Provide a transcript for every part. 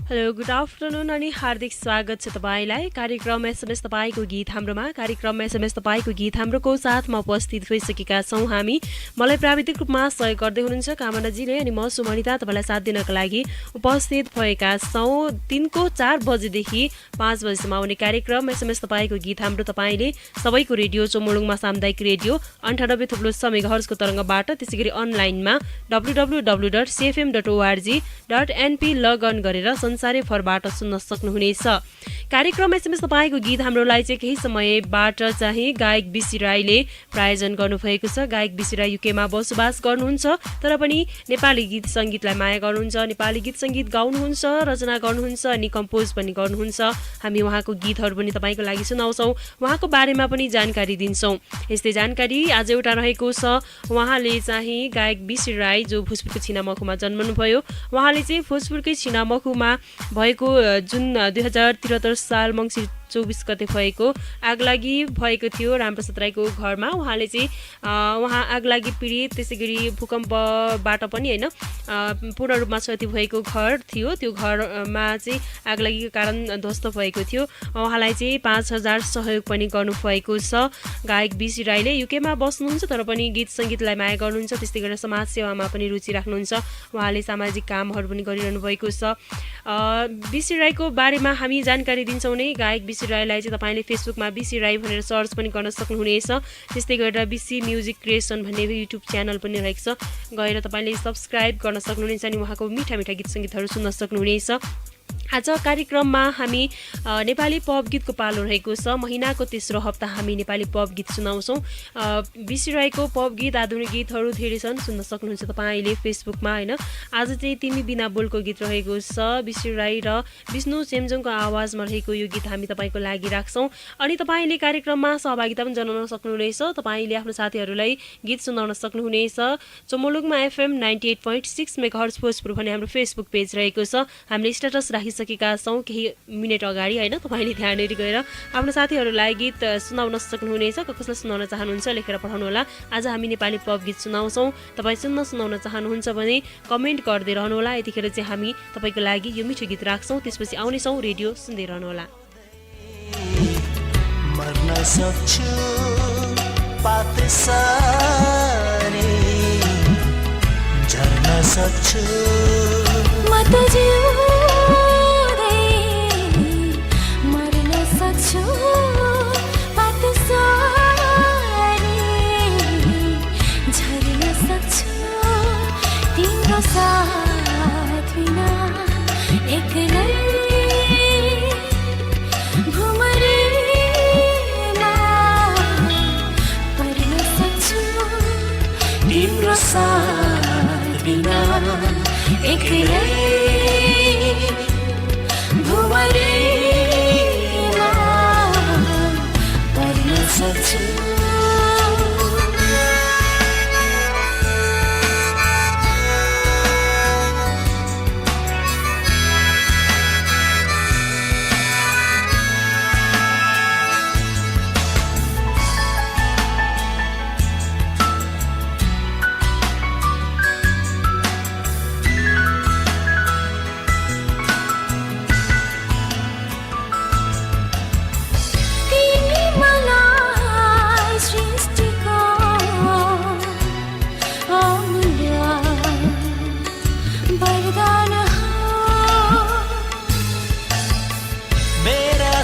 Hello good afternoon अनि हार्दिक स्वागत छ तपाईँलाई कार्यक्रम एसएमएस तपाईँको गीत हाम्रोमा। कार्यक्रम एसएमएस तपाईँको गीत हाम्रोको साथमा उपस्थित भइसकेका छौँ हामी। मलाई प्राविधिक रूपमा सहयोग गर्दै हुनुहुन्छ कामनाजीले अनि म सुमनिता तपाईँलाई साथ दिनको लागि उपस्थित भएका छौँ। दिनको 4 बजेदेखि 5 बजेसम्म आउने कार्यक्रम एसएमएस तपाईँको गीत हाम्रो तपाईँले सबैको रेडियो चोमुलुङमा सामुदायिक रेडियो 98.6 मेगाहर्जको तरङ्गबाट, त्यसैगरी अनलाइनमा www.cfm.org.np लगअन गरेर संसारै भरबाट सुन्न सक्नुहुनेछ। कार्यक्रम एसएमएस तपाईँको गीत हाम्रोलाई चाहिँ केही समयबाट चाहिँ गायक बिसी राईले प्रायोजन गर्नुभएको छ। गायक बिसी राई युकेमा बसोबास गर्नुहुन्छ, तर पनि नेपाली गीत सङ्गीतलाई माया गर्नुहुन्छ, नेपाली गीत सङ्गीत गाउनुहुन्छ, रचना गर्नुहुन्छ अनि कम्पोज पनि गर्नुहुन्छ। हामी उहाँको गीतहरू पनि तपाईँको लागि सुनाउँछौँ, उहाँको बारेमा पनि जानकारी दिन्छौँ। यस्तै जानकारी आज एउटा रहेको छ। उहाँले चाहिँ गायक बिसी राई जो भोजपुरको छिनामखुमा जन्मनुभयो, उहाँले चाहिँ भोजपुरकै छिनामखुमा भएको जुन 2073 साल मङ्सिर 24 गते भएको आगलागी भएको थियो रामप्रसाद राईको घरमा। उहाँले चाहिँ उहाँ आगलागी पीडित, त्यसैगरी भूकम्पबाट पनि होइन पूर्ण रूपमा क्षति भएको घर थियो। त्यो घरमा चाहिँ आगलागीको कारण ध्वस्त भएको थियो। उहाँलाई चाहिँ 5000 सहयोग पनि गर्नुभएको छ। गायक बिसी राईले युकेमा बस्नुहुन्छ, तर पनि गीत सङ्गीतलाई माया गर्नुहुन्छ, त्यस्तै गरेर समाज सेवामा पनि रुचि राख्नुहुन्छ। उहाँले सामाजिक कामहरू पनि गरिरहनु भएको छ। बिसी राईको बारेमा हामी जानकारी दिन्छौँ नै। गायक बिसी राईलाई चाहिँ तपाईँले फेसबुकमा बिसी राई भनेर सर्च पनि गर्न सक्नुहुनेछ। त्यस्तै गरेर बिसी म्युजिक क्रिएसन भन्ने युट्युब च्यानल पनि रहेको छ, गएर तपाईँले सब्सक्राइब गर्न सक्नुहुनेछ अनि उहाँको मिठा मिठा गीत सङ्गीतहरू सुन्न सक्नुहुनेछ। आज कार्यक्रममा हामी नेपाली पप गीतको पालो रहेको छ। महिनाको तेस्रो हप्ता हामी नेपाली पप गीत सुनाउँछौँ। बिसी राईको पप गीत, आधुनिक गीतहरू धेरै छन्, सुन्न सक्नुहुन्छ तपाईँले फेसबुकमा होइन। आज चाहिँ तिमी बिना बोलको गीत रहेको छ। बिसी राई र विष्णु चेम्जोङको आवाजमा रहेको यो गीत हामी तपाईँको लागि राख्छौँ। अनि तपाईँले कार्यक्रममा सहभागिता पनि जनाउन सक्नुहुनेछ। तपाईँले आफ्नो साथीहरूलाई गीत सुनाउन सक्नुहुनेछ। चोमुलुङमा FM 98.6 मेगाहर्ज भोजपुर भन्ने हाम्रो फेसबुक पेज रहेको छ। हामीले स्ट्याटस राखिसकेका छौँ केही मिनट अगाडि होइन। तपाईँले त्यहाँनिर गएर आफ्नो साथीहरूलाई गीत सुनाउन सक्नुहुनेछ। कसलाई सुनाउन चाहनुहुन्छ लेखेर पठाउनुहोला। आज हामी नेपाली पप गीत सुनाउँछौँ। तपाईँ सुनाउन चाहनुहुन्छ भने कमेन्ट गर्दै रहनुहोला। यतिखेर चाहिँ हामी तपाईँको लागि यो मिठो गीत राख्छौँ, त्यसपछि आउनेछौँ। रेडियो सुन्दै रहनुहोला। मर्न सक्छु पात सारे झर्न सक्छु म त जिउँदै मर्न सक्छु पात सारे झर्न सक्छु तिम्रो साथ बिना एक्लै भुमरीमा पर्न सक्छु तिम्रो साथ बिना एक्लै भुमरीमा पर्न सक्छु।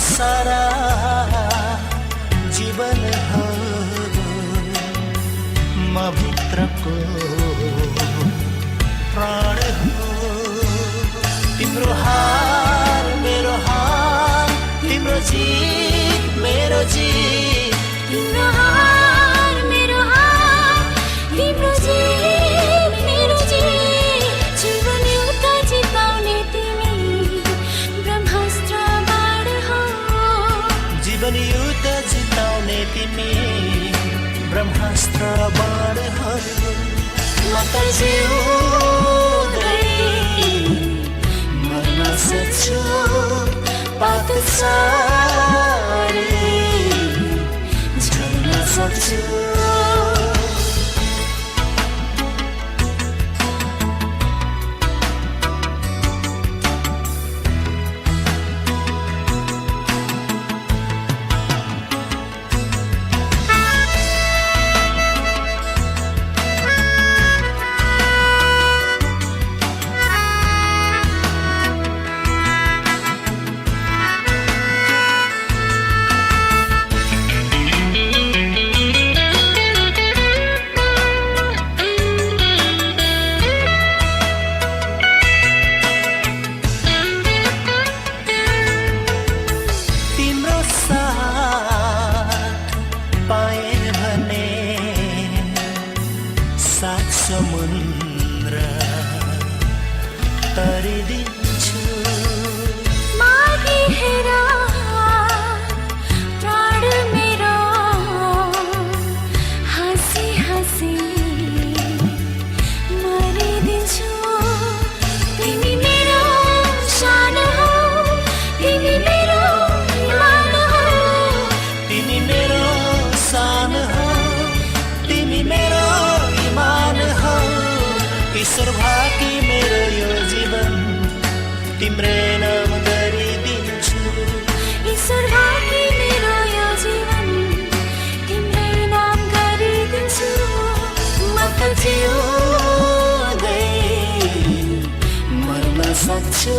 सारा जीवन हो म भित्रको प्राण हो। तिम्रो हार मेरो हार, तिम्रो जीत मेरो जीत, तिम्रो हार मेरो हार, तिम्रो जीत मेरो जीत। जीवन एउटा जिताउने तिमी ब्रह्मास्त्र बाण हो। जीवन युद्ध जिताउने तिमी ब्रह्मास्त्र बाण हो। म त जिउँदै मर्न सक्छु पात सारे झर्न सक्छु। ईश्वर भाकी मेरो यो जीवन तिम्रै नाम गरिदिन्छु ईश्वर भाकी मेरो यो जीवन तिम्रै नाम गरिदिन्छु म त जिउँदै मर्न सक्छु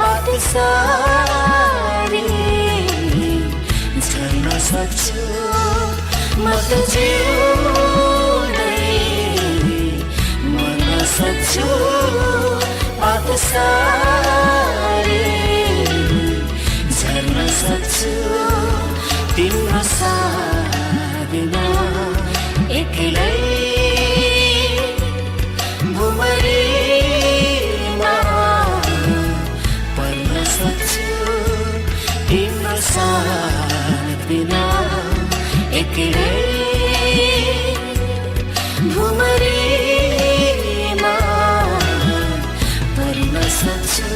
पातसारी झर्न सक्छु म त जिउँदै मर्न सक्छु पातसारी झर्न सक्छु तिम्रो साथ बिना एक्लै भुमरीमा पर्न सक्छु तिम्रो साथ बिना एक्लै भुमरीमा पर्न सक्छु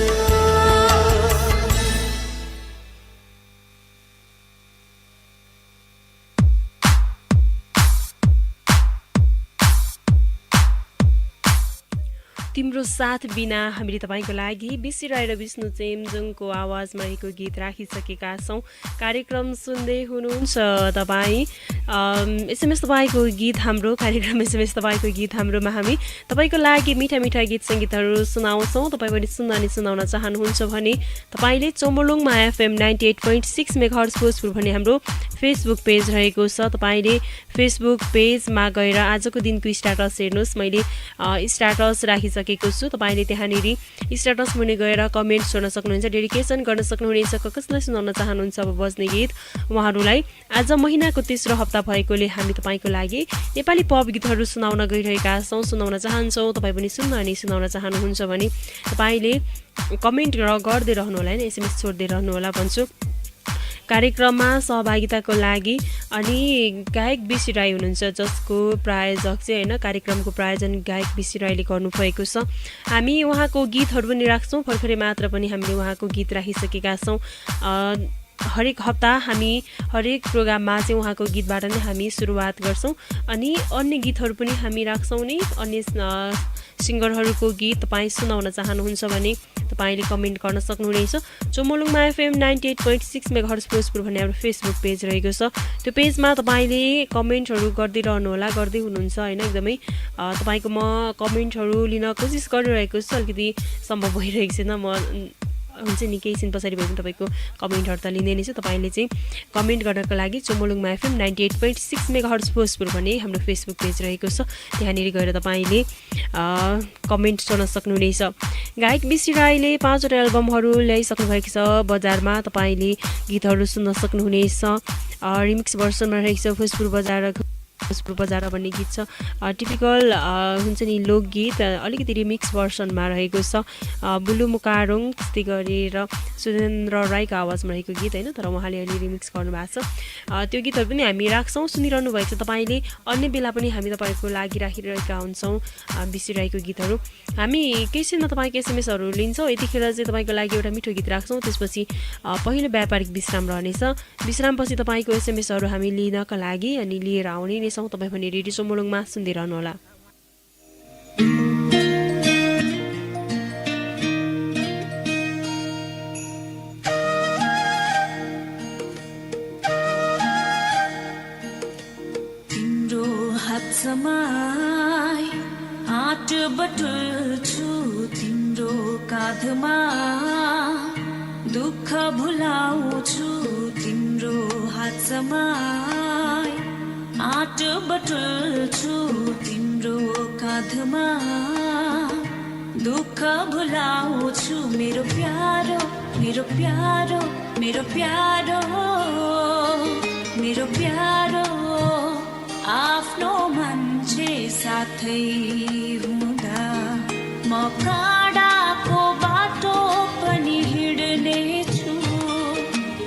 तिम्रो साथ बिना हामीले तपाईँको लागि बिसी राई र विष्णु चेम्जोङको आवाजमा रहेको गीत राखिसकेका छौँ। कार्यक्रम सुन्दै हुनुहुन्छ तपाईँ। एसएमएस तपाईँको गीत हाम्रो कार्यक्रम एसएमएस तपाईँको गीत हाम्रोमा हामी तपाईँको लागि मिठा मिठा गीत सङ्गीतहरू सुनाउँछौँ। तपाईँ पनि सुन्न अनि सुनाउन चाहनुहुन्छ भने तपाईँले चोमोलुङमा FM 98.6 मेगाहर्ज भोजपुर भन्ने हाम्रो फेसबुक पेज रहेको छ। तपाईँले फेसबुक पेजमा गएर आजको दिनको स्ट्याटस हेर्नुहोस्। मैले स्ट्याटस राखिसकेको छु। तपाईँले त्यहाँनिर स्ट्याटस मुनि गएर कमेन्ट छोड्न सक्नुहुन्छ, डेडिकेसन गर्न सक्नुहुनेछ। कसलाई सुनाउन चाहनुहुन्छ अब बज्ने गीत उहाँहरूलाई। आज महिनाको तेस्रो हप्ता भएकोले हामी तपाईँको लागि नेपाली पप गीतहरू सुनाउन गइरहेका छौँ, सुनाउन चाहन्छौँ। तपाईँ पनि सुन्न अनि सुनाउन चाहनुहुन्छ भने तपाईँले कमेन्ट गर्दै रहनु होला, एसएमएस छोड्दै रहनु होला भन्छु। कार्यक्रममा सहभागिताको लागि अनि गायक बिसी राई हुनुहुन्छ, जसको प्रायोजक चाहिँ होइन कार्यक्रमको प्रायोजन गायक बिसी राईले गर्नुभएको छ। हामी उहाँको गीतहरू पनि राख्छौँ, भर्खरै मात्र पनि हामीले उहाँको गीत राखिसकेका छौँ। हरेक हप्ता हामी हरेक प्रोग्राममा चाहिँ उहाँको गीतबाट नै हामी सुरुवात गर्छौँ अनि अन्य गीतहरू पनि हामी राख्छौँ नि। अन्य सिङ्गरहरूको गीत तपाईँ सुनाउन चाहनुहुन्छ भने तपाईँले कमेन्ट गर्न सक्नुहुनेछ। चोमोलुङमा FM 98.6 मेगाहर्ज भोजपुर भन्ने हाम्रो फेसबुक पेज रहेको छ। त्यो पेजमा तपाईँले कमेन्टहरू गर्दै रहनुहोला, गर्दै हुनुहुन्छ होइन। एकदमै तपाईँको म कमेन्टहरू लिन कोसिस गरिरहेको छु, अलिकति सम्भव भइरहेको छैन। म हुन्छ नि केही दिन पछाडि भए पनि तपाईँको कमेन्टहरू त लिँदै नै छु। तपाईँले चाहिँ कमेन्ट गर्नको लागि चोमोलुङमा FM 98.6 मेगाहर्ज भोजपुर भन्ने हाम्रो फेसबुक पेज रहेको छ, त्यहाँनिर गएर तपाईँले कमेन्ट छोड्न सक्नुहुनेछ। गायक बिसी राईले 5वटा एल्बमहरू ल्याइसक्नु भएको छ बजारमा, तपाईँले गीतहरू सुन्न सक्नुहुनेछ। रिमिक्स भर्सनमा रहेको छ भोजपुर बजार भन्ने गीत छ। टिपिकल हुन्छ नि लोकगीत अलिकति रिमिक्स भर्सनमा रहेको छ। बुलु मुकारोङ त्यस्तै गरेर सुरेन्द्र राईको आवाजमा रहेको गीत होइन, तर उहाँले अहिले रिमिक्स गर्नुभएको छ। त्यो गीतहरू पनि हामी राख्छौँ, सुनिरहनु भएको छ तपाईँले। अन्य बेला पनि हामी तपाईँको लागि राखिरहेका हुन्छौँ बिसी राईको गीतहरू। हामी केही छैन तपाईँको एसएमएसहरू लिन्छौँ। यतिखेर चाहिँ तपाईँको लागि एउटा मिठो गीत राख्छौँ, त्यसपछि पहिलो व्यापारिक विश्राम रहनेछ। विश्रामपछि तपाईँको एसएमएसहरू हामी लिनका लागि अनि लिएर आउने नै छौँ। तपाईँ पनि रेडियो चोमोलुङमा सुन्दै रहनुहोला। तिम्रो हात समाई हात बटुल्छु, तिम्रो काँधमा दुःख भुलाउँछु। तिम्रो हात समाई हात बटुल्छु, तिम्रो काँधमा दुःख भुलाउँछु। मेरो प्यारो मेरो प्यारो मेरो प्यारो मेरो प्यारो, आफ्नो मान्छे साथै हुँदा म काँडाको बाटो पनि हिँड्नेछु।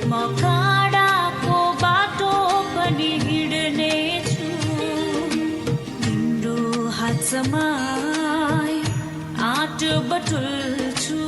म काँडाको बाटो पनि हिँड्नेछु। तिम्रो हात समाई आँट बटुल्छु।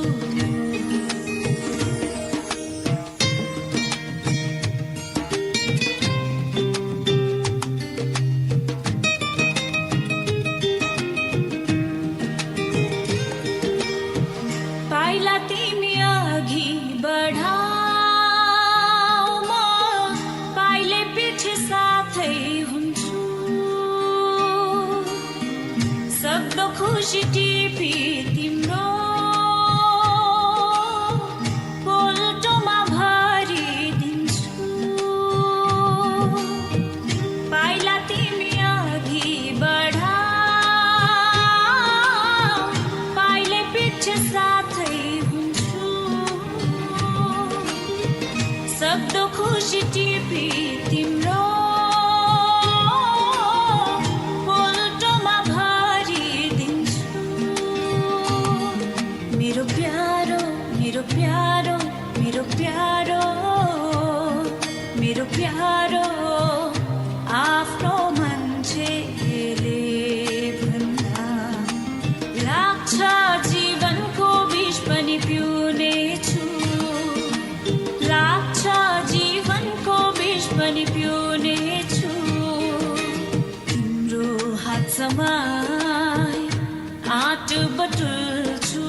खुसी टिपी तिम्रो पोल्टोमा भरिदिन्छु पाइला तिमी अघि बढाऊ पाइले पछि साथै हुन्छु सक्दो खुसी टिपी तिम्रो मेरो प्यारो आफ्नो मान्छेले भन्दा लाग्छ जीवनको विष पनि पिउनेछु लाग्छ जीवनको विष पनि पिउनेछु तिम्रो हात समाई आँट बटुल्छु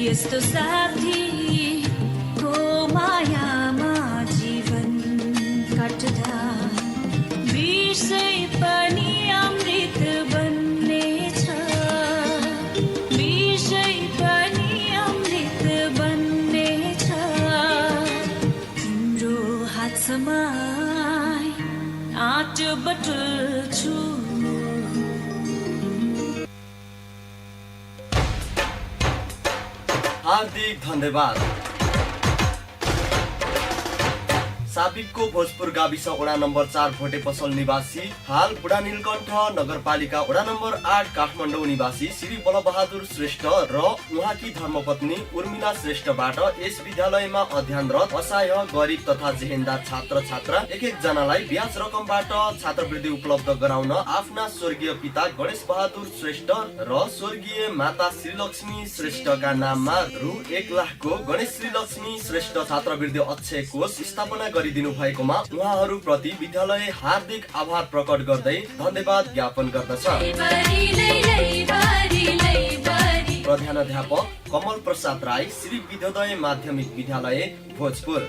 यस्तो साथीको मायामा जीवन काट्दा विषै पनि अमृत बन्नेछ विषै पनि अमृत बन्नेछ तिम्रो हात समाई आँट बटुल्छु हार्दिक धन्यवाद। साबिकको भोजपुर गाविस वडा नम्बर 4 भोटे पसल निवासी हाल बुढा नीलकण्ठ नगरपालिका वडा नम्बर 8 काठमाडौँ निवासी श्री बलबहादुर श्रेष्ठ र उहाँकी धर्मपत्नी उर्मिला श्रेष्ठबाट यस विद्यालयमा अध्ययनरत असहाय गरिब तथा जेहेन्दार छात्र छात्रा एक जनालाई ब्याज रकमबाट छात्रवृत्ति उपलब्ध गराउन आफ्ना स्वर्गीय पिता गणेश बहादुर श्रेष्ठ र स्वर्गीय माता श्रीलक्ष्मी श्रेष्ठका नाममा रु 1 लाखको गणेश श्रीलक्ष्मी श्रेष्ठ छात्रवृत्ति अक्षय कोष स्थापना दिनु भएकोमा उहाँहरू प्रति विद्यालय हार्दिक आभार प्रकट गर्दै धन्यवाद ज्ञापन गर्दछ। प्रधानाध्यापक कमल प्रसाद राई, श्री विद्योदय माध्यमिक विद्यालय भोजपुर।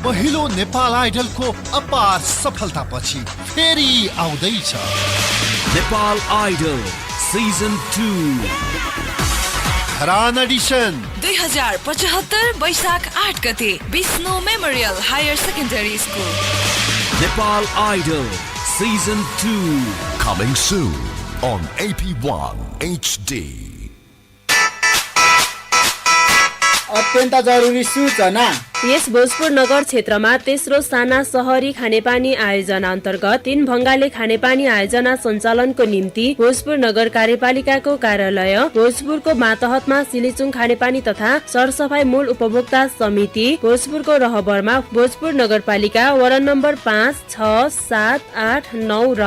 पहिलो नेपाल आइडलको अपार सफलतापछि फेरि आउँदैछ नेपाल आइडल सिजन 2 खरान एडिसन 2075 वैशाख 8 गते Vishnu memorial higher secondary school. Nepal idol season 2 coming soon on AP1 HD। अत्यन्त जरुरी सूचना। यस भोजपुर नगर क्षेत्रमा तेस्रो साना सहरी खानेपानी आयोजना अन्तर्गत 3 भङ्गाले खानेपानी आयोजना सञ्चालनको निम्ति भोजपुर नगर कार्यपालिकाको कार्यालय भोजपुरको मातहतमा सिलिचुङ खानेपानी तथा सरसफाई मूल उपभोक्ता समिति भोजपुरको रहबरमा भोजपुर नगरपालिका वडा नम्बर 5, 6, 7, 8, 9 र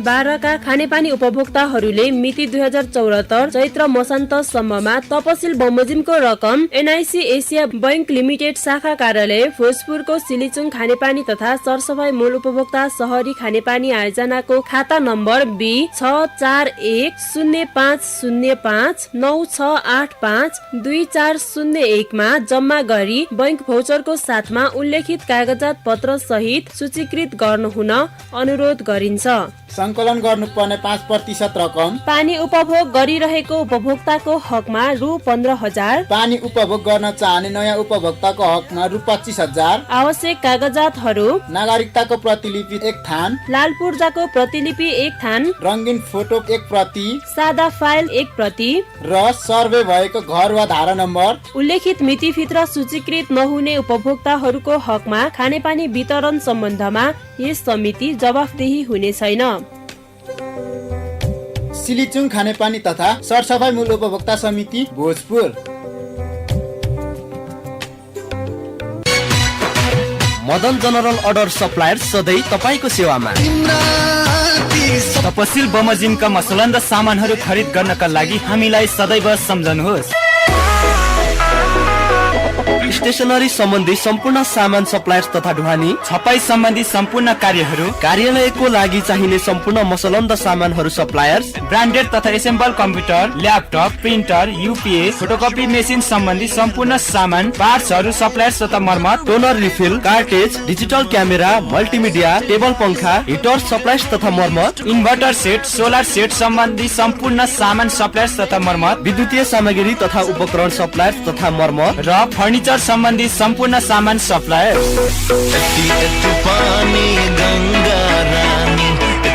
12 का खानेपानी उपभोक्ताहरूले मिति 2074 चैत्र मसान्तसम्ममा तपसिल बमोजिमको रकम एनआइसी एसिया बैंक लिमिटेड शाखा कार्यालय भोजपुरको सिलिचुङ खानेपानी तथा सरसफाई मूल उपभोक्ता सहरी खानेपानी आयोजनाको खाता नम्बर B 641050596852401 मा जम्मा गरी बैंक भौचरको साथमा उल्लेखित कागजात पत्र सहित सूचीकृत गर्नुहुन अनुरोध गरिन्छ। संकलन गर्नुपर्ने 5% रकम पानी उपभोग गरिरहेको उपभोक्ताको हकमा रु 15,000, पानी उपभोग गर्न चाहने नयाँ उपभोक्ताको हकमा रु 25,000, आवश्यक कागजातहरू नागरिकताको प्रतिलिपि 1 थान, लाल पूर्जाको प्रतिलिपि 1 थान, रङ्गीन फोटो 1 प्रति सादा फाइल 1 प्रति र सर्वे भएको घर वा धारा नम्बर। उल्लेखित मितिभित्र सूचीकृत नहुने उपभोक्ताहरूको हकमा खानेपानी वितरण सम्बन्धमा यस समिति जवाफदेही हुने छैन। सिलिचुङ खानेपानी तथा सरसफाइ मूल उपभोक्ता समिति Bhojpur. Madan general order supplier सधैँ तपाईँको सेवामा। तपसिल बमोजिमका मसलन्द सामानहरू खरिद गर्नका लागि हामीलाई सदैव सम्झनुहोस्। स्टेशनरी सम्बन्धी सम्पूर्ण सामान सप्लायर्स तथा ढुवानी, छपाई सम्बन्धी सम्पूर्ण कार्यहरू, कार्यालयको लागि चाहिने सम्पूर्ण मसलन्द सामानहरू सप्लायर्स, ब्रान्डेड तथा assemble computer, laptop, printer, UPS, photocopy machine सम्बन्धी सम्पूर्ण सामान, पार्ट्सहरू सप्लायर्स तथा मर्मत, toner refill, cartridge, digital camera, multimedia, table पंखा, हिटर सप्लायर्स तथा मर्मत, इन्भर्टर सेट, सोलर सेट सम्बन्धी सम्पूर्ण सामान सप्लायर्स तथा मर्मत, विद्युतीय सामग्री तथा उपकरण सप्लायर्स तथा मर्मत र फर्निचर सम्बन्धी सम्पूर्ण सामान सप्लायर।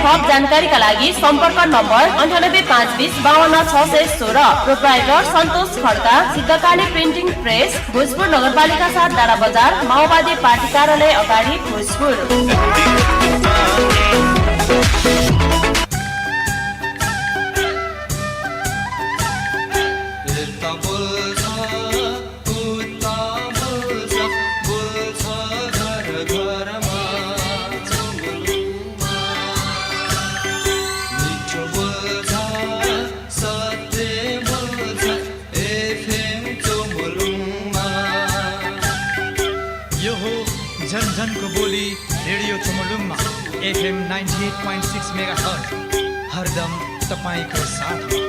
थप जानकारीका लागि सम्पर्क नम्बर 9852052616। प्रोप्राइटर सन्तोष खड्का, सिद्धकाली प्रिन्टिङ प्रेस, भोजपुर नगरपालिका 7 डाँडा बजार, माओवादी पार्टी कार्यालय अगाडि, भोजपुर। जनजनको बोली रेडियो चुमुलुङमा FM 98.6 मेगाहर्ज हरदम तपाईको साथमा।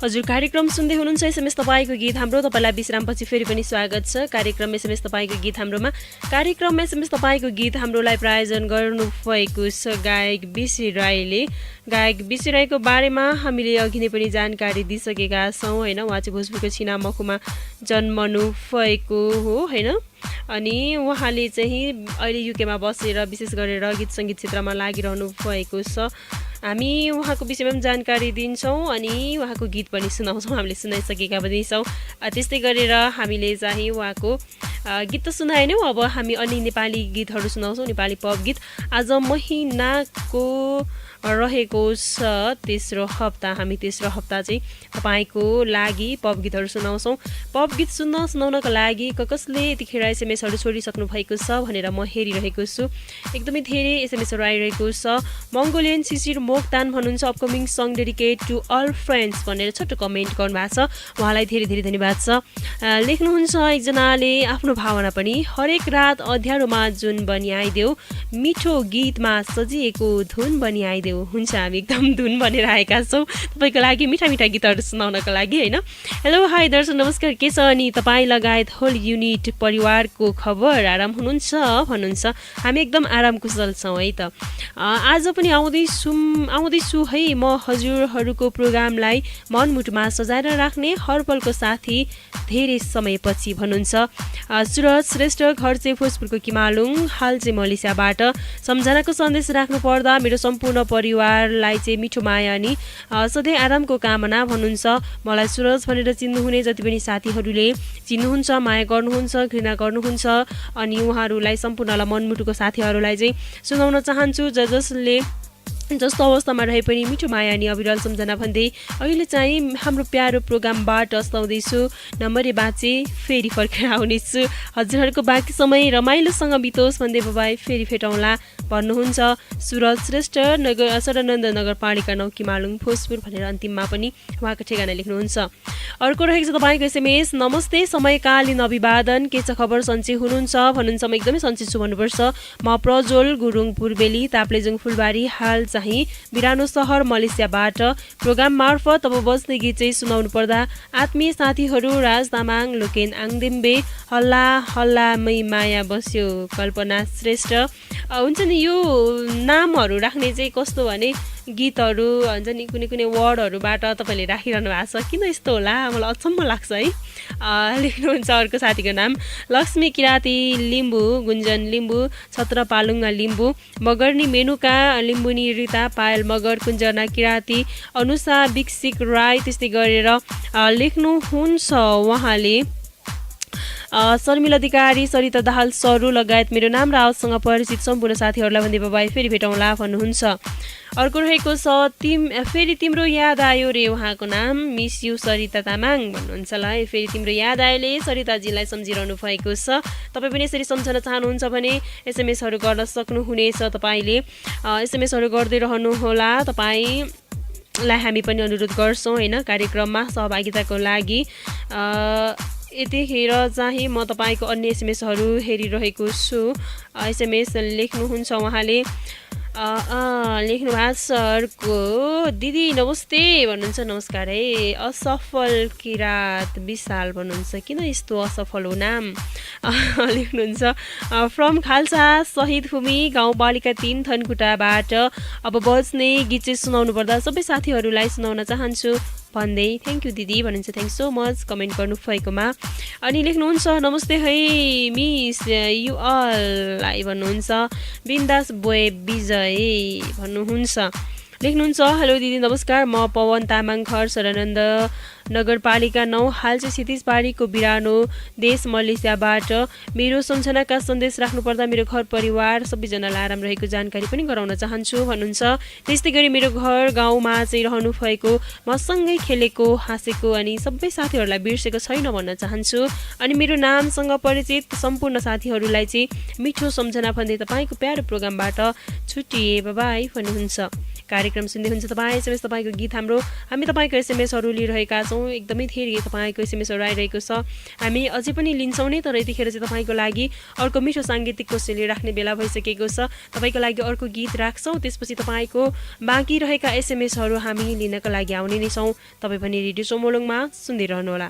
हजुर कार्यक्रम सुन्दै हुनुहुन्छ एसएमएस तपाईको गीत हाम्रो। तपाईलाई विश्रामपछि फेरि पनि स्वागत छ कार्यक्रम एसएमएस तपाईको गीत हाम्रोमा। कार्यक्रम एसएमएस तपाईको गीत हाम्रोलाई प्रायोजन गर्नुभएको छ गायक बिसी राईले। गायक बिसी राईको बारेमा हामीले अघि नै पनि जानकारी दिइसकेका छौँ हैन। उहाँ चाहिँ भोजपुरको छिनामखुमा जन्मनु भएको हो हैन। अनि उहाँले चाहिँ अहिले युकेमा बसेर विशेष गरेर गीत सङ्गीत क्षेत्रमा लागिरहनु भएको छ। हामी उहाँको विषयमा पनि जानकारी दिन्छौँ अनि उहाँको गीत पनि सुनाउँछौँ। हामीले सुनाइसकेका पनि छौँ। त्यस्तै गरेर हामीले चाहिँ उहाँको गीत त सुनाएन, अब हामी अन्य नेपाली गीतहरू सुनाउँछौँ। नेपाली पप गीत आज महिनाको रहेको छ तेस्रो हप्ता। हामी तेस्रो हप्ता चाहिँ तपाईँको लागि पप गीतहरू सुनाउँछौँ। पप गीत सुनाउनको लागि कसले यतिखेर एसएमएसहरू छोडिसक्नु भएको छ भनेर म हेरिरहेको छु। एकदमै धेरै एसएमएसहरू आइरहेको छ। मङ्गोलियन शिशिर मोक्तान भन्नुहुन्छ upcoming song dedicate to all friends भनेर छोटो कमेन्ट गर्नुभएको छ। उहाँलाई धेरै धेरै धन्यवाद छ। लेख्नुहुन्छ एकजनाले आफ्नो भावना पनि हरेक रात अँध्यारोमा जुन बनिआइदेऊ, मिठो गीतमा सजिएको धुन बनिआइदेऊ। हुन्छ हामी एकदम धुन भनेर आएका छौँ तपाईँको लागि मिठा मिठा गीतहरू सुनाउनको लागि होइन। हेलो हाई दर्शक नमस्कार, के छ अनि तपाईँ लगायत होल युनिट परिवारको खबर, आराम हुनुहुन्छ भन्नुहुन्छ? हामी एकदम आराम कुशल छौँ है त। आज पनि आउँदैछु है म हजुरहरूको प्रोग्रामलाई मनमुटुमा सजाएर राख्ने हरपलको साथी धेरै समयपछि भन्नुहुन्छ सुरज श्रेष्ठ, घर चाहिँ भोजपुरको किमालुङ, हाल चाहिँ मलेसियाबाट। सम्झनाको सन्देश राख्नु पर्दा मेरो सम्पूर्ण परिवारलाई चाहिँ मिठो माया अनि सधैँ आरामको कामना भन्नुहुन्छ। मलाई सुरज भनेर चिन्नुहुने जति पनि साथीहरूले चिन्नुहुन्छ, माया गर्नुहुन्छ, घृणा गर्नुहुन्छ अनि उहाँहरूलाई सम्पूर्णलाई मनमुटुको साथीहरूलाई चाहिँ सुनाउन चाहन्छु। जसले जस्तो अवस्थामा रहे पनि मिठो माया अनि अविरल सम्झना भन्दै अहिले चाहिँ हाम्रो प्यारो प्रोग्रामबाट अस्ताउँदैछु। नम्बरे बाँचे फेरि फर्केर आउनेछु, हजुरहरूको बाँकी समय रमाइलोसँग बितोस् भन्दै बाबाई फेरि भेटौँला भन्नुहुन्छ सुरज श्रेष्ठ, सदानन्द नगरपालिका 9 किमालुङ भोजपुर भनेर अन्तिममा पनि उहाँको ठेगाना लेख्नुहुन्छ। अर्को रहेको छ तपाईँको एसएमएस, नमस्ते समयकालीन अभिवादन, के छ खबर, सन्चै हुनुहुन्छ भन्नुहुन्छ? म एकदमै सन्चै छु भन्नुपर्छ। म प्रज्वल गुरुङ पूर्वेली, ताप्लेजुङ फुलबारी, हाल चाहिँ बिरानो सहर मलेसियाबाट। प्रोग्राम मार्फत अब बज्ने गीत चाहिँ सुनाउनु पर्दा आत्मीय साथीहरू राज तामाङ, लोकेन आङदेम्बे, हल्ला हल्लामै माया बस्यो, कल्पना श्रेष्ठ। हुन्छ नि यो नामहरू राख्ने चाहिँ कस्तो भने गीतहरू हुन्छ नि कुनै कुनै वर्डहरूबाट तपाईँले राखिरहनु भएको छ, किन यस्तो होला मलाई अचम्म लाग्छ है। लेख्नुहुन्छ अर्को साथीको नाम लक्ष्मी किराती लिम्बू, गुन्जन लिम्बू, छत्रपालुङ लिम्बू, मगर्नी मेनुका लिम्बुनी, रिता पायल मगर, कुञ्जना किराती, अनुषा विकसिक राई, त्यस्तै गरेर लेख्नुहुन्छ उहाँले शर्मिल अधिकारी, सरिता दाहाल सरू लगायत मेरो नाम र आवाजसँग परिचित सम्पूर्ण साथीहरूलाई भन्दै बाबाई फेरि भेटौँला भन्नुहुन्छ। अर्को रहेको छ फेरि तिम्रो याद आयो रे, उहाँको नाम मिस यु सरिता तामाङ भन्नुहुन्छ ल। फेरि तिम्रो याद आयोले सरिताजीलाई सम्झिरहनु भएको छ। तपाईँ पनि यसरी सम्झन चाहनुहुन्छ भने एसएमएसहरू गर्न सक्नुहुनेछ। तपाईँले एसएमएसहरू गर्दै रहनुहोला, तपाईँलाई हामी पनि अनुरोध गर्छौँ होइन कार्यक्रममा सहभागिताको लागि। यतिखेर चाहिँ म तपाईँको अन्य एसएमएसहरू हेरिरहेको छु। एसएमएस लेख्नुहुन्छ उहाँले लेख्नु भएको छ अर्को, दिदी नमस्ते भन्नुहुन्छ। नमस्कार है। असफल किरात विशाल भन्नुहुन्छ, किन यस्तो असफल हो नाम लेख्नुहुन्छ। फ्रम खालसा शहीद भूमि गाउँपालिका 3 थनकुटाबाट अब बज्ने गीत चाहिँ सुनाउनु पर्दा सबै साथीहरूलाई सुनाउन चाहन्छु भन्दै थ्याङ्क यू दिदी भन्नुहुन्छ। थ्याङ्क सो मच कमेन्ट गर्नु भएकोमा। अनि लेख्नुहुन्छ नमस्ते है मिस यु अललाई भन्नुहुन्छ। बिन्दास बोय विजय भन्नुहुन्छ। लेख्नुहुन्छ हेलो दिदी नमस्कार, म पवन तामाङ, घर सदानन्द नगरपालिका 9, हाल चाहिँ क्षितिजबारीको बिरानो देश मलेसियाबाट। मेरो सम्झनाका सन्देश राख्नुपर्दा मेरो घर परिवार सबैजनालाई आराम रहेको जानकारी पनि गराउन चाहन्छु भन्नुहुन्छ। त्यस्तै गरी मेरो घर गाउँमा चाहिँ रहनु भएको, मसँगै खेलेको हाँसेको अनि सबै साथीहरूलाई बिर्सेको छैन भन्न चाहन्छु। अनि मेरो नामसँग परिचित सम्पूर्ण साथीहरूलाई चाहिँ मिठो सम्झना भन्दै तपाईँको प्यारो प्रोग्रामबाट छुट्टिए बाबाई भन्नुहुन्छ। कार्यक्रम सुन्दै हुन्छ तपाईँ एसएमएस तपाईँको गीत हामी तपाईँको एसएमएसहरू लिइरहेका छौँ। एकदमै धेरै तपाईँको एसएमएसहरू आइरहेको छ, हामी अझै पनि लिन्छौँ नै। तर यतिखेर चाहिँ तपाईँको लागि अर्को मिठो साङ्गीतिक कोसेली राख्ने बेला भइसकेको छ। तपाईँको लागि अर्को गीत राख्छौँ, त्यसपछि तपाईँको बाँकी रहेका एसएमएसहरू हामी लिनका लागि आउने नै छौँ। तपाईँ पनि रेडियो सोमोलुङमा सुन्दै रहनुहोला।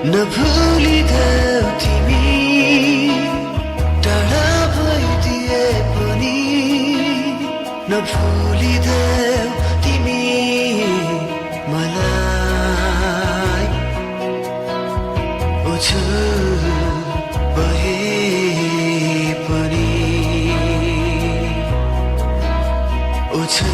नभुलिदेऊ तिमी टाढा भइदिए पनि, नभुलिदेऊ तिमी मलाई, ओछु बहे पनि, ओछु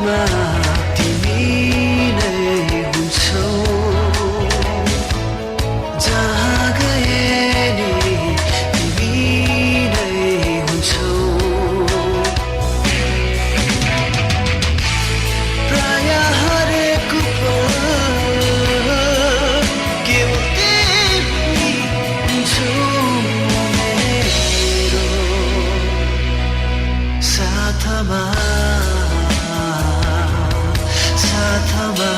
साथमा तिमी नै हुन्छौ जहाँ गए नि तिमी नै हुन्छौ प्राय हरेक पल केवल तिमी हुन्छौ मेरो साथमा साथमा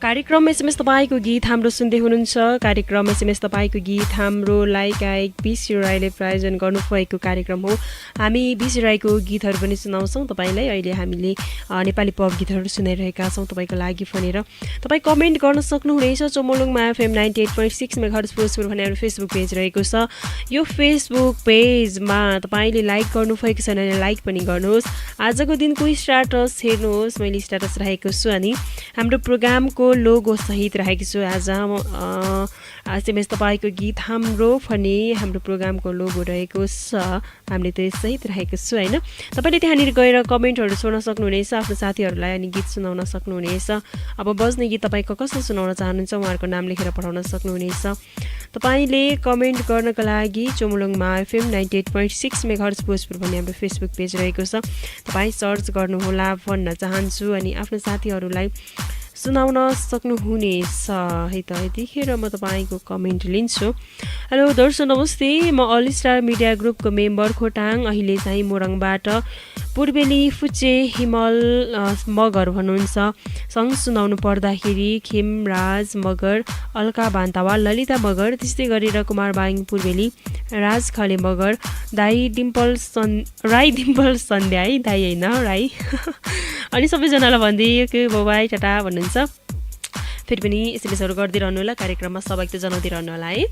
कार्यक्रम एसएमएस तपाईँको गीत हाम्रो सुन्दै हुनुहुन्छ। कार्यक्रम एसएमएस तपाईँको गीत हाम्रोलाई गायक बिसी राईले प्रायोजन गर्नुभएको कार्यक्रम हो। हामी बिसी राईको गीतहरू पनि सुनाउँछौँ तपाईँलाई। अहिले हामीले नेपाली पप गीतहरू सुनाइरहेका छौँ तपाईँको लागि भनेर। तपाईँ कमेन्ट गर्न सक्नुहुनेछ। चोमोलुङमा एफएम 98.6 मेगाहर्ज भोजपुर भनेर फेसबुक पेज रहेको छ। यो फेसबुक पेजमा तपाईँले लाइक गर्नुभएको छ भने लाइक पनि गर्नुहोस्। आजको दिनको स्ट्याटस हेर्नुहोस्, मैले स्ट्याटस राखेको छु अनि हाम्रो प्रोग्रामको लोगो सहित राखेको छु। आज एसएमएस तपाईँको गीत हाम्रो भने हाम्रो प्रोग्रामको लोगो रहेको छ, हामीले त्यो सहित राखेको छु होइन। तपाईँले त्यहाँनिर गएर कमेन्टहरू छोड्न सक्नुहुनेछ, आफ्नो साथीहरूलाई अनि गीत सुनाउन सक्नुहुनेछ। अब बज्ने गीत तपाईँ कसलाई सुनाउन चाहनुहुन्छ उहाँहरूको नाम लेखेर पठाउन सक्नुहुनेछ। तपाईँले कमेन्ट गर्नको लागि चोमोलुङमा एफएम 98.6 मेगाहर्ज भोजपुर भन्ने हाम्रो फेसबुक पेज रहेको छ, तपाईँ सर्च गर्नुहोला भन्न चाहन्छु अनि आफ्नो साथीहरूलाई सुनाउन सक्नुहुनेछ है त। यतिखेर म तपाईँको कमेन्ट लिन्छु। हेलो दर्शक नमस्ते, म अल स्टार मिडिया ग्रुपको मेम्बर खोटाङ, अहिले चाहिँ मोरङबाट पूर्वेली फुचे हिमल मगर हुनुहुन्छ। सङ्ग सुनाउनु पर्दाखेरि खेमराज मगर, अल्का बान्तावा, ललिता मगर, त्यस्तै गरेर कुमार बाङ पूर्वेली, राज खले मगर, राई डिम्पल सन्ध्या है, दाई होइन राई अनि सबैजनालाई भनिदियो कि बाबाई टाटा भन्नुहुन्छ। फेरि पनि एसएमएसहरू गरिदिइरहनु होला, कार्यक्रममा सहभागिता जनाउँदिरहनु होला है।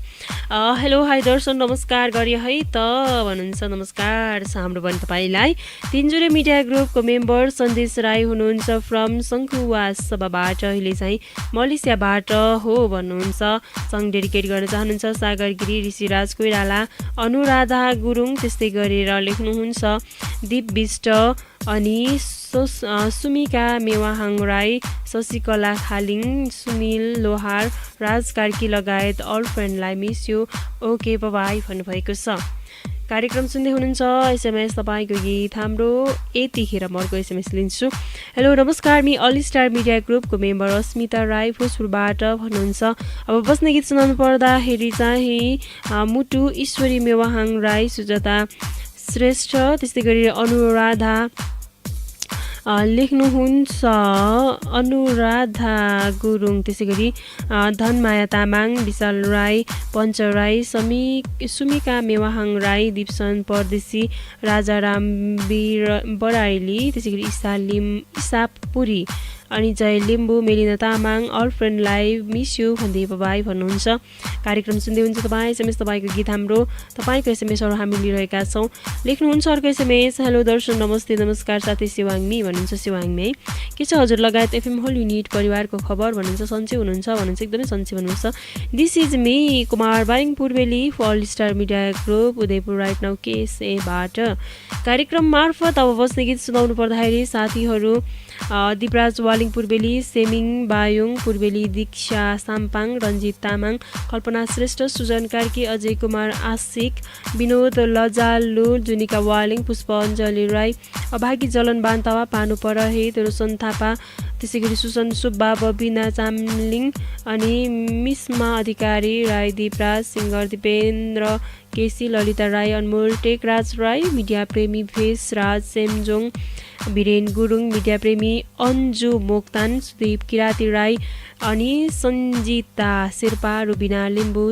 हेलो हाई दर्शन नमस्कार गरियो है त भन्नुहुन्छ। नमस्कार छ हाम्रो पनि तपाईँलाई। तिनजुरे मिडिया ग्रुपको मेम्बर सन्देश राई हुनुहुन्छ फ्रम सङ्खुवा सभाबाट, अहिले चाहिँ मलेसियाबाट हो भन्नुहुन्छ। सङ्ग डेडिकेट गर्न चाहनुहुन्छ सागर गिरी, ऋषिराज कोइराला, अनुराधा गुरुङ, त्यस्तै गरेर लेख्नुहुन्छ दीप विष्ट अनि सुमिका मेवाहाङ राई, शशिकला खालिङ, सुनिल लोहार, राज कार्की लगायत अल फ्रेन्डलाई मिस यु ओके बाई भन्नुभएको छ। कार्यक्रम सुन्दै हुनुहुन्छ। एसएमएस तपाईँको गीत हाम्रो यतिखेर म अर्को एसएमएस लिन्छु। हेलो नमस्कार, मी अल स्टार मिडिया ग्रुपको मेम्बर अस्मिता राई भोजपुरबाट भन्नुहुन्छ। अब बस्ने गीत सुनाउनु पर्दाखेरि चाहिँ मुटु ईश्वरी मेवाहाङ राई, सुजाता श्रेष्ठ, त्यस्तै गरी अनुराधा लेख्नुहुन्छ, अनुराधा गुरुङ, त्यसै गरी धनमाया तामाङ, विशाल राई, पञ्च राई, सुमिका मेवाहाङ राई, दिपसन परदेशी, राजाराम बराइली, त्यसै गरी इसापुरी अनि जय लिम्बू मेलिना तामाङ अल फ्रेन्डलाई मिस यु भन्दै बाई भन्नुहुन्छ। कार्यक्रम सुन्दै हुन्छ तपाईँ एसएमएस तपाईँको गीत हाम्रो तपाईँको एसएमएसहरू हामी लिइरहेका छौँ। लेख्नुहुन्छ अर्को एसएमएस हेलो दर्शन नमस्ते नमस्कार साथै शिवाङ्मी भन्नुहुन्छ शिवाङ्मी के छ हजुर लगायत एफएम होल युनिट परिवारको खबर भन्नुहुन्छ सन्चै हुनुहुन्छ एकदमै सन्चै भन्नुहुन्छ। This is me Kumar Baring Purbeli फल star media group Udaypur right now केएसएबाट कार्यक्रम मार्फत अब बस्ने गीत सुनाउनु पर्दाखेरि साथीहरू दिपराज वालिङ पूर्वेली सेमिङ बायोङ पूर्वेली दीक्षा साम्पाङ रञ्जित तामाङ कल्पना श्रेष्ठ सुजन कार्की अजय कुमार आशिक विनोद लजालु जुनिका वालिङ पुष्पाञ्जली राई अभागी जलन बान्तावा पानु परहित रोशन थापा त्यसै गरी सुसन सुब्बा बबिना चामलिङ अनि मिसमा अधिकारी राई दिपराज सिङ्गर दिपेन्द्र केसी ललिता राई अनमोल टेकराज राई मिडिया प्रेमी भेष राज सेमजोङ वीरेन गुरुङ मिडिया प्रेमी अन्जु मोक्तान सुदीप किराती राई अनि सञ्जिता शेर्पा रुबिना लिम्बू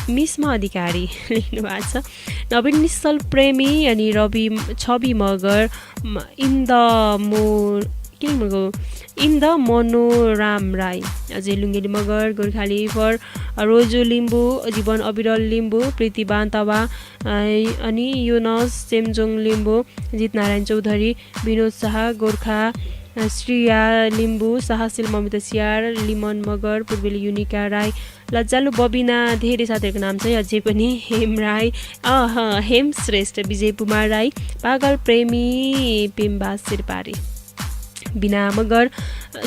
मिसमा अधिकारी लेख्नु भएको छ। नवीन निश्चल प्रेमी अनि रवि छवि मगर इन्द मनोराम राई अझै लुङ्गेली मगर गोर्खाली फर रोजु लिम्बू जीवन अविरल लिम्बू प्रीति बान्तवा अनि युनस सेमजोङ लिम्बू जितनारायण चौधरी विनोद शाह गोर्खा श्रिया लिम्बू साहसिल ममिता सियार लिमन मगर पूर्वेली युनिका राई लज्जालु बबिना धेरै साथीहरूको नाम चाहिँ अझै पनि हेम राई हेम श्रेष्ठ विजय कुमार राई पागल प्रेमी पेम्बा शेर्पारी बिना मगर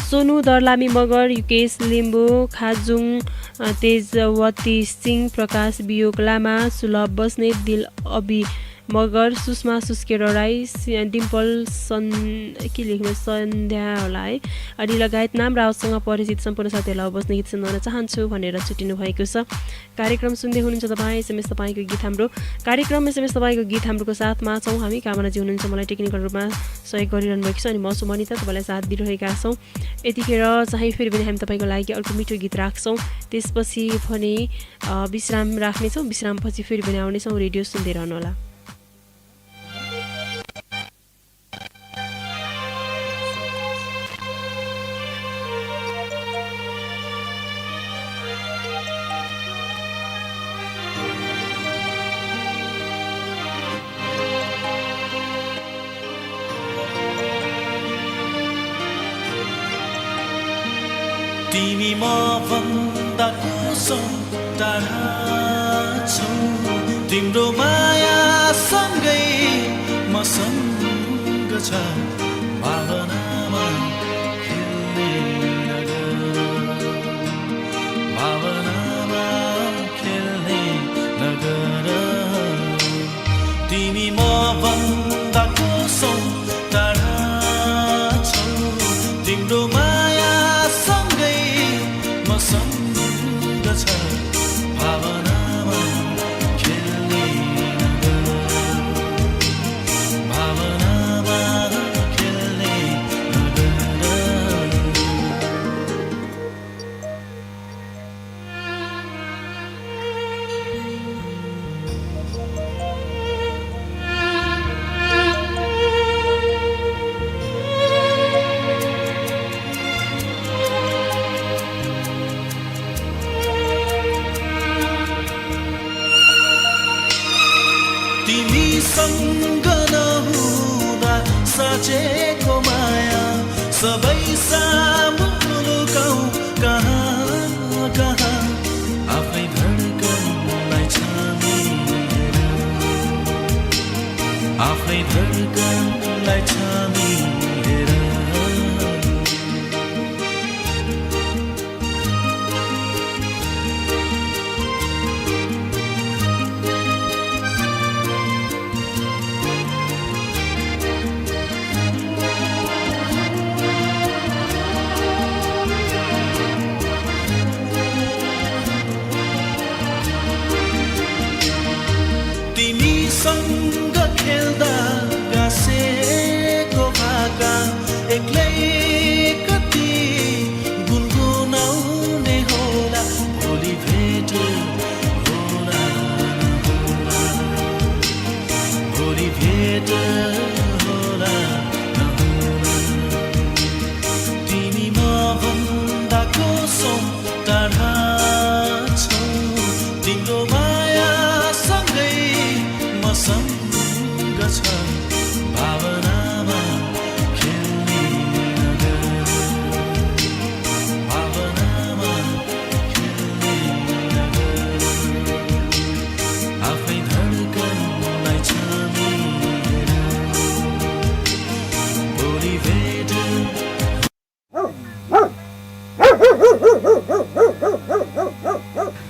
सोनु दर्लामी मगर युकेश लिम्बू खाजुङ तेजवती सिंह प्रकाश बियोक लामा सुलभ बस्नेत दिल अबि मगर सुषमा सुस्केर राई डिम्पल के लेख्नु सन्ध्या होला है अनि लगायत नाम रावसँग परिचित सम्पूर्ण साथीहरूलाई बस्ने गीत सुनाउन चाहन्छु भनेर छुट्टिनु भएको छ। कार्यक्रम सुन्दै हुनुहुन्छ तपाईँ एसएमएस तपाईँको गीत हाम्रो कार्यक्रम एसएमएस तपाईँको गीत हाम्रोको साथमा छौँ हामी कामनाजी हुनुहुन्छ मलाई टेक्निकल रूपमा सहयोग गरिरहनु भएको छ अनि म सुमनिता तपाईँलाई साथ दिइरहेका छौँ। यतिखेर चाहिँ फेरि पनि हामी तपाईँको लागि अर्को मिठो गीत राख्छौँ त्यसपछि भने विश्राम राख्नेछौँ विश्रामपछि फेरि पनि आउनेछौँ रेडियो सुन्दै रहनुहोला। तिमी म भन्दा कसो टाढा छौ तिम्रो माया सँगै मसँग छ भावनामा खेल्ने नगर तिमी म भन्दा कसो टाढा छौ तिम्रो माया सँगै मसँग छ भावनामा खेल्ने तिमीसँग नहुँदा साँचेको माया सबै सामु लुकाऊ कहाँ कहाँ आफै धड्कनलाई छामेर आफै धड्कनलाई छामेर कोसौँ टाढा छौ तिम्रो मायासँगै मसँग छ भावनामा खेल्ने नगर भावनामा खेल्ने नगर आफै धड्कनलाई छामेर भोलि भेट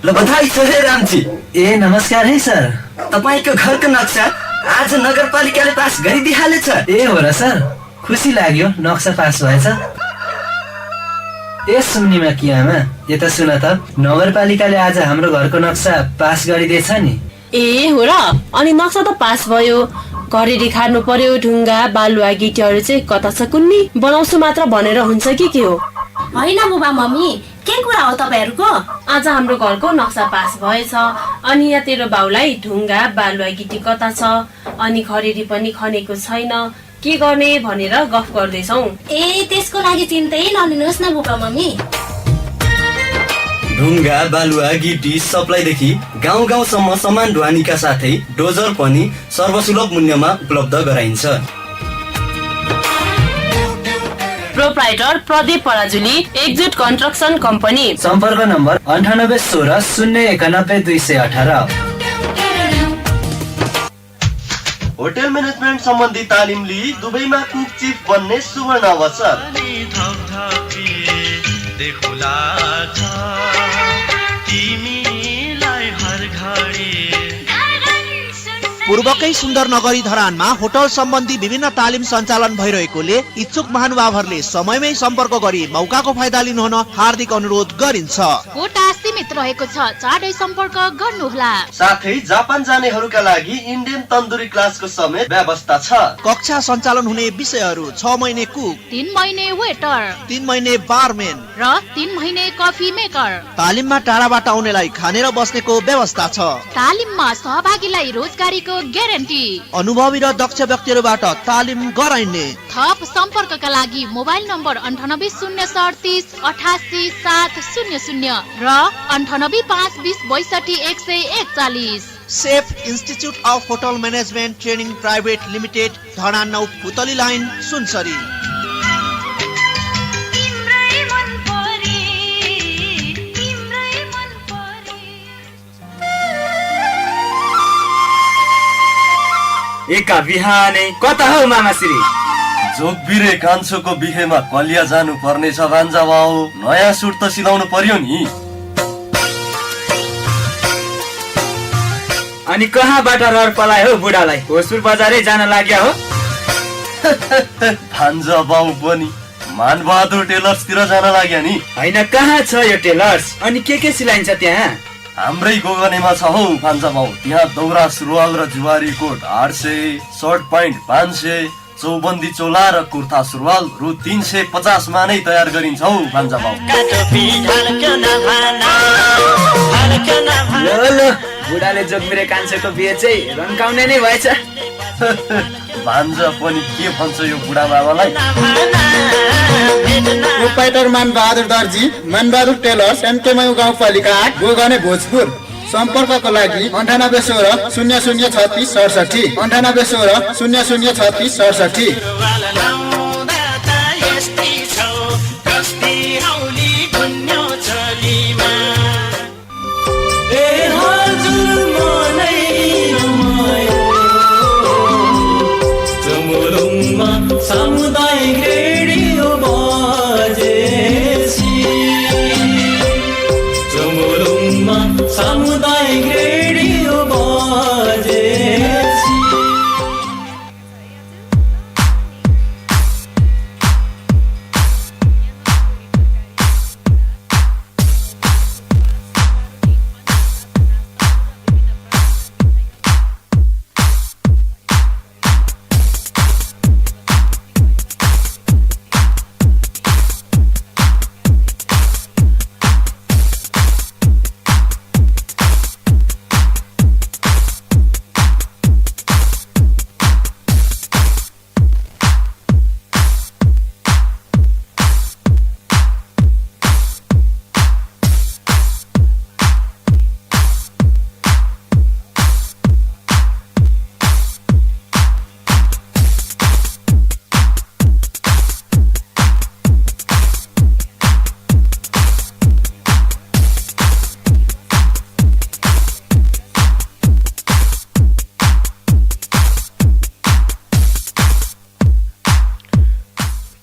ल बधाई छ है रामजी। ए नमस्कार है सर, तपाईँको घरको नक्सा आज नगरपालिकाले पास गरिदिइहालेछ। ए हो र सर, खुसी लाग्यो नक्सा पास भएछ। ए सुन्नीमा कि आमा, यता सुन त, नगरपालिकाले आज हाम्रो घरको नक्सा पास गरिदिएछ नि। ए हो र, अनि नक्सा त पास भयो, घरेडी खानु पर्यो, ढुङ्गा बालुवा गिटीहरू चाहिँ कता छ कुन्नी, बनाउँछु मात्र भनेर हुन्छ कि के हो? होइन बुबा मम्मी, के कुरा हो तपाईँहरूको? आज हाम्रो घरको नक्सा पास भएछ, अनि यहाँ तेरो बाउलाई ढुङ्गा बालुवा गिटी कता छ, अनि खरेडी पनि खनेको छैन, के गर्ने भनेर गफ गर्दैछौ। ए त्यसको लागि चिन्तै नलिनुहोस् न बुबा मम्मी। ढुङ्गा बालुवा गिटी सप्लाईदेखि गाउँ गाउँसम्म सामान ढुवानीका साथै डोजर पनि सर्वसुलभ मूल्यमा उपलब्ध गराइन्छ। Proprietor Pradeep Parajuli, exit construction company. सम्पर्क नम्बर 9816 091 218। होटल म्यानेजमेन्ट सम्बन्धी तालिम लिई दुबईमा कुक चिफ बन्ने सुवर्ण अवसर। पूर्वकै सुन्दर नगरी धरानमा होटल सम्बन्धी विभिन्न तालिम सञ्चालन भइरहेकोले इच्छुक महानुभावहरूले समयमै सम्पर्क गरी मौकाको फाइदा लिनुहुन हार्दिक अनुरोध गरिन्छ। कोटा सीमित रहेको छ, चाँडै सम्पर्क गर्नुहोला। साथै जापान जानेहरूका लागि इन्डियन तन्दुरी क्लासको समेत व्यवस्था छ। कक्षा सञ्चालन हुने विषयहरू 6 महिने कुक, 3 महिने वेटर, 3 महिने बारमेन र 3 महिने कफी मेकर। तालिममा टाढाबाट आउनेलाई खाने र बस्नेको व्यवस्था छ। तालिममा सहभागीलाई रोजगारीको ग्यारेन्टी। अनुभवी र दक्ष व्यक्तिहरूबाट तालिम गराइने। थप सम्पर्कका लागि मोबाइल नम्बर 9803 88 700 र 98 5 20 62 141। Safe institute of hotel management training private limited, धडा 9 पुतली लाइन, सुनसरी। एका बिहानै कता हो मामाश्री? जोगबिरे कान्छोको बिहेमा कलिया जानु पर्ने छ भान्जा बाउ, नयाँ सुट त सिलाउनु पर्यो नि। अनि कहाँबाट रहर पलायो हो बुढालाई? भोजपुर बजारै जान लाग्यो हो? भान्जा बाउ पनि मानबहादुर टेलर्सतिर जान लाग्यो नि। होइन, कहाँ छ यो टेलर्स? अनि के सिलाइन्छ त्यहाँ? हाम्रै गोगनेमा छ हौ भान्जा बाउ। त्यहाँ दौरा सुरुवाल र जुवारी कोट 800, सर्ट प्यान्ट 500, चौबन्दी चोला र कुर्ता सुरुवाल रु 350 मा नै तयार गरिन्छ हौ भान्जा बाउ। बुढाले जोगबिरे कान्छोको बिहे चाहिँ रन्काउने नै भएछ। भान्जा पनि के भन्छ यो बुढा बाबालाई। प्रोप्राइटर मानबहादुर दर्जी, मानबहादुर टेलर्स, एमकेमयू गाउँपालिका 8, गोगने, भोजपुर। सम्पर्कको लागि 9816 0036 67, 9816 0036 67। सामुदायिक रेडियो बजेपछि चमुलुङमा सामुदायिक रेडियो बजेपछि।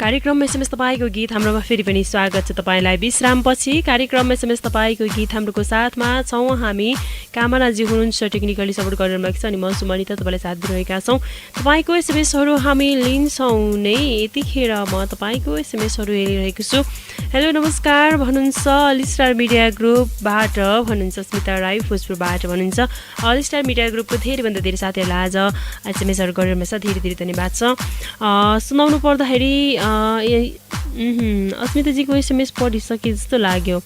कार्यक्रम एसएमएस तपाईँको गीत हाम्रोमा फेरि पनि स्वागत छ तपाईँलाई विश्रामपछि कार्यक्रम एसएमएस तपाईँको गीत हाम्रोको साथमा छौँ हामी कामनाजी हुनुहुन्छ टेक्निकली सपोर्ट गरिरहनु भएको छ अनि म सुमनिता तपाईँलाई साथ दिइरहेका छौँ तपाईँको एसएमएसहरू हामी लिन्छौँ नै यतिखेर म तपाईँको एसएमएसहरू हेरिरहेको छु हेलो नमस्कार भन्नुहुन्छ अल स्टार मिडिया ग्रुपबाट भन्नुहुन्छ स्मिता राई भोजपुरबाट भन्नुहुन्छ अल स्टार मिडिया ग्रुपको धेरैभन्दा धेरै साथीहरूलाई आज एसएमएसहरू गरिरहनु छ धेरै धेरै धन्यवाद छ सुनाउनु पर्दाखेरि अस्मिताजीको एसएमएस पढिसके जस्तो लाग्यो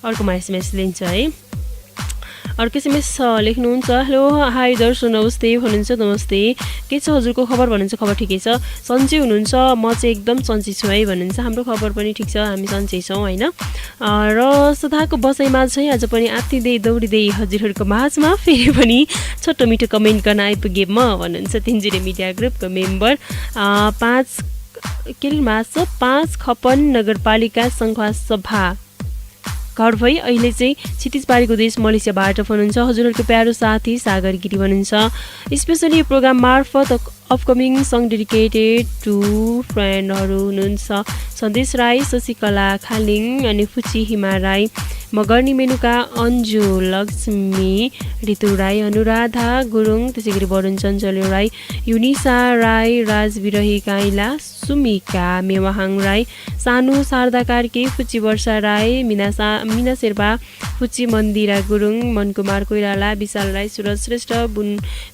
अर्कोमा एसएमएस लिन्छ है अर्को एसएमएस लेख्नुहुन्छ हेलो हाई दर्शन नमस्ते भन्नुहुन्छ नमस्ते के छ हजुरको खबर भन्नुहुन्छ खबर ठिकै छ सन्चै हुनुहुन्छ म चाहिँ एकदम सन्चै छु है भन्नुहुन्छ हाम्रो खबर पनि ठिक छ हामी सन्चै छौँ होइन र सदाको बसाइमा चाहिँ आज पनि आत्तिँदै दौडिँदै हजुरहरूको माझमा फेरि पनि छोटो मिठो कमेन्ट गर्न आइपुगेँ म भन्नुहुन्छ तिनजुरे मिडिया ग्रुपको मेम्बर 5 खपन नगरपालिका सङ्घवा सभा घर भई अहिले चाहिँ क्षितिजबारीको देश मलेसियाबाट हुनुहुन्छ हजुरहरूको प्यारो साथी सागर गिरी हुनुहुन्छ स्पेसली यो प्रोग्राम मार्फत अपकमिङ सङ डेडिकेटेड टु फ्रेन्डहरू हुनुहुन्छ सन्देश राई शशिकला खालिङ अनि फुची हिमा राई मगर्नी मेनुका अन्जु लक्ष्मी ऋतु राई अनुराधा गुरुङ त्यसै गरी वरुण चञ्चल्य राई युनिसा राई राज विरही काइला सुमिका मेवाहाङ राई सानु शारदा कार्की फुची वर्षा राई मिना शेर्पा फुची मन्दिरा गुरुङ मनकुमार कोइराला विशाल राई सुरज श्रेष्ठ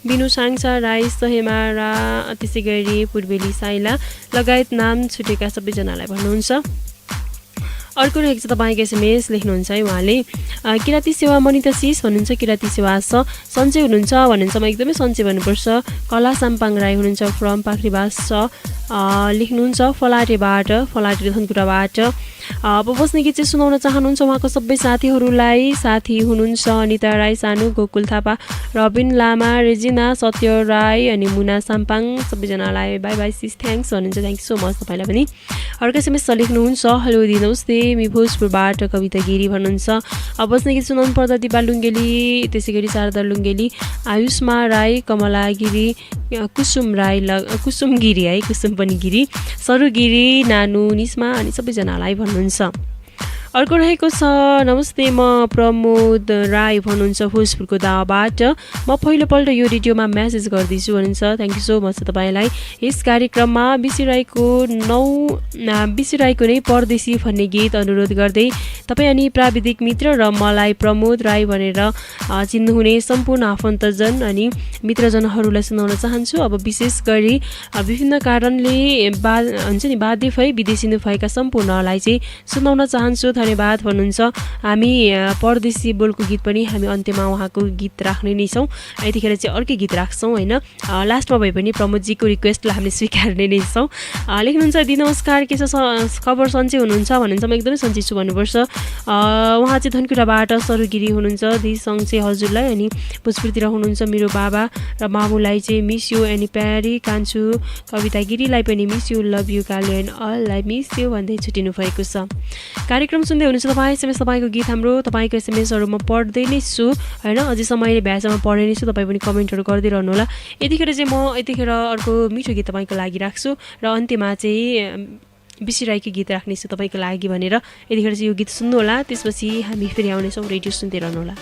बिनु साङसा राई सहेमा रा त्यसै गरी पूर्वेली साइला लगायत नाम छुटेका सबैजनालाई भन्नुहुन्छ अर्को रहेको छ तपाईँको एसएमएस लेख्नुहुन्छ है उहाँले किराती सेवा मनिता सिस भन्नुहुन्छ किराती सेवा सन्चै हुनुहुन्छ भन्नुहुन्छ म एकदमै सन्चै भन्नुपर्छ कला साम्पाङ राई हुनुहुन्छ फ्रम पाखरीबास लेख्नुहुन्छ फलाटे धनकुटाबाट अब बस्ने गीत चाहिँ सुनाउन चाहनुहुन्छ उहाँको सबै साथीहरूलाई साथी हुनुहुन्छ अनिता राई सानु गोकुल थापा रबिन लामा रेजिना सत्य राई अनि मुना साम्पाङ सबैजनालाई बाई बाई सिस थ्याङ्क्स भन्नुहुन्छ थ्याङ्क सो मच तपाईँलाई पनि अर्को एसएमएस लेख्नुहुन्छ हेलो दिदी नमस्ते मि भोजपुरबाट कविता गिरी भन्नुहुन्छ अब बस्ने गीत सुनाउनु पर्दा दिपा लुङ्गेली त्यसै गरी शारदा लुङ्गेली आयुष्मा राई कमला गिरी कुसुम गिरी है कुसुम पनि गिरी सरू गिरी नानु निस्मा अनि सबैजनालाई भन्नुहुन्छ अर्को रहेको छ नमस्ते म प्रमोद राई भन्नुहुन्छ भोजपुरको दावाबाट म पहिलोपल्ट यो रेडियोमा म्यासेज गर्दैछु भन्नुहुन्छ थ्याङ्क यू सो मच तपाईँलाई यस कार्यक्रममा बिसी राईको नै परदेशी भन्ने गीत अनुरोध गर्दै तपाईँ अनि प्राविधिक मित्र र मलाई प्रमोद राई भनेर चिन्नुहुने सम्पूर्ण आफन्तजन अनि मित्रजनहरूलाई सुनाउन चाहन्छु अब विशेष गरी विभिन्न कारणले हुन्छ नि बाध्य भई विदेशिनु भएका सम्पूर्णलाई चाहिँ सुनाउन चाहन्छु धन्यवाद भन्नुहुन्छ हामी परदेशी बोलको गीत पनि हामी अन्त्यमा उहाँको गीत राख्ने नै छौँ यतिखेर चाहिँ अर्कै गीत राख्छौँ होइन लास्टमा भए पनि प्रमोदजीको रिक्वेस्टलाई हामीले स्वीकार्ने नै छौँ लेख्नुहुन्छ दि नमस्कार के छ खबर सन्चै हुनुहुन्छ भन्नुहुन्छ म एकदमै सन्चै छु भन्नुपर्छ उहाँ चाहिँ धनकुटाबाट सरुगिरी हुनुहुन्छ दि सङ्गसे हजुरलाई अनि भोजपुरतिर हुनुहुन्छ मेरो बाबा र मामुलाई चाहिँ मिस यु एनी प्यारी कान्छु कविता गिरीलाई पनि मिस यु लभ यु कालु एन्ड अललाई मिस यु भन्दै छुटिनु भएको छ कार्यक्रम सुन्दै हुनुहुन्छ तपाईँ एसएमएस तपाईँको गीत हाम्रो तपाईँको एसएमएसहरू म पढ्दै नै छु होइन अझै समयले भ्यासम्म पढ्दै नै छु तपाईँ पनि कमेन्टहरू गर्दै रहनु होला यतिखेर चाहिँ म अर्को मिठो गीत तपाईँको लागि राख्छु र अन्त्यमा चाहिँ बिसी राईको गीत राख्नेछु तपाईँको लागि भनेर यतिखेर चाहिँ यो गीत सुन्नु होला त्यसपछि हामी फेरि आउनेछौँ रेडियो सुन्दै रहनु होला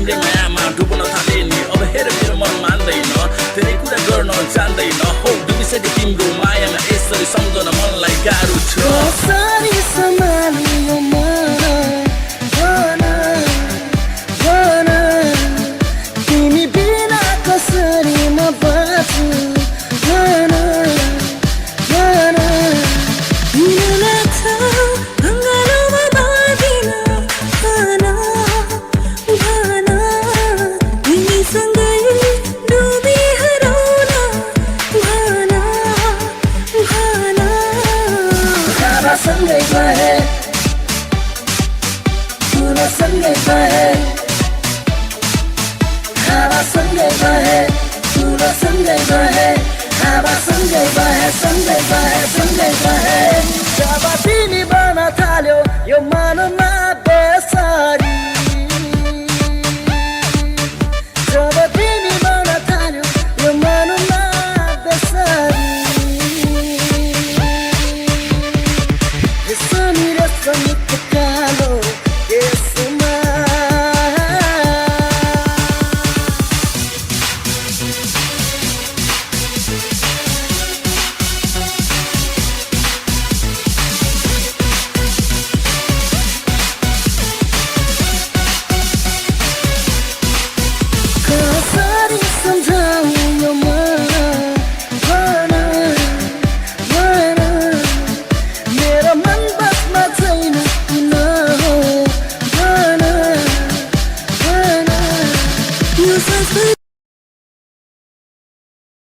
तिम्रे मायामा डुब्न थाले नि अब हेर मेरो मन मान्दैन तेरै गाह्रो छ कसरी सम्हाल्नु मन भन तिमी बिना कसरी म बाँच्छु भन किन लाग्छ अँगालोमा बाँधिन भन तिमीसँगै डुबी हराउन भन हावासँगै बहे तुलसँगै बहे हावासँगै बहे तुलसँगै बहे हावासँगै बहे सँगै बहे सँगै बहे